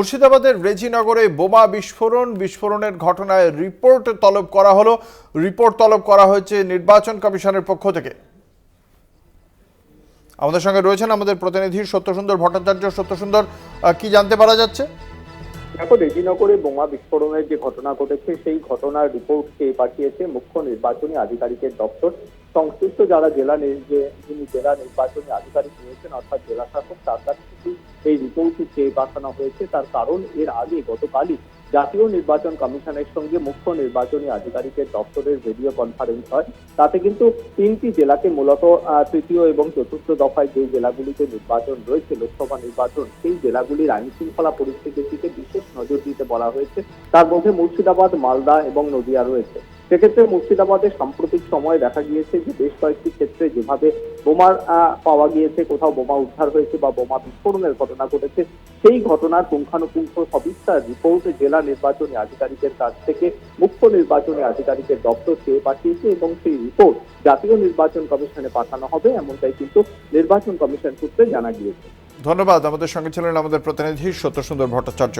মুর্শিদাবাদের রেজিনগরে বোমা বিস্ফোরণের ঘটনায় রিপোর্ট তলব করা হয়েছে নির্বাচন কমিশনের পক্ষ থেকে। আমাদের সঙ্গে রয়েছেন আমাদের প্রতিনিধি সত্যসুন্দর ভট্টাচার্য। সত্যসুন্দর, কি জানতে পারা যাচ্ছে? দেখো, রেজিনগরে বোমা বিস্ফোরণের যে ঘটনা ঘটেছে সেই ঘটনার রিপোর্ট কে পাঠিয়েছে মুখ্য নির্বাচনী আধিকারিকের দপ্তর। সংশ্লিষ্ট যারা যিনি জেলা নির্বাচনী আধিকারিক রয়েছেন অর্থাৎ জেলা শাসক, তার কাছ থেকে এই রিপোর্টটি চেয়ে পাঠানো হয়েছে। তার কারণ, এর আগে গতকালই জাতীয় নির্বাচন কমিশনের সঙ্গে মুখ্য নির্বাচনী আধিকারিকের দপ্তরের ভিডিও কনফারেন্স হয়। তাতে কিন্তু তিনটি জেলাকে, মূলত তৃতীয় এবং চতুর্থ দফায় যে জেলাগুলিতে নির্বাচন রয়েছে, লোকসভা নির্বাচন, সেই জেলাগুলির আইন শৃঙ্খলা পরিস্থিতির দিকে বিশেষ নজর দিতে বলা হয়েছে। তার মধ্যে মুর্শিদাবাদ, মালদা এবং নদিয়া রয়েছে। সেক্ষেত্রে মুর্শিদাবাদে সাম্প্রতিক সময়ে দেখা গিয়েছে যে বেশ কয়েকটি ক্ষেত্রে যেভাবে বোমার পাওয়া গিয়েছে, কোথাও বোমা উদ্ধার হয়েছে বা বোমা বিস্ফোরণের ঘটনা ঘটেছে, সেই ঘটনার পুঙ্খানুপুঙ্খ সবিস্তার রিপোর্ট জেলা নির্বাচনী আধিকারিকের কাছ থেকে মুখ্য নির্বাচনী আধিকারিকের দপ্তর চেয়ে পাঠিয়েছে এবং সেই রিপোর্ট জাতীয় নির্বাচন কমিশনে পাঠানো হবে, এমনটাই কিন্তু নির্বাচন কমিশন সূত্রে জানা গিয়েছে। ধন্যবাদ। আমাদের সঙ্গে ছিলেন আমাদের প্রতিনিধি সত্যসুন্দর ভট্টাচার্য।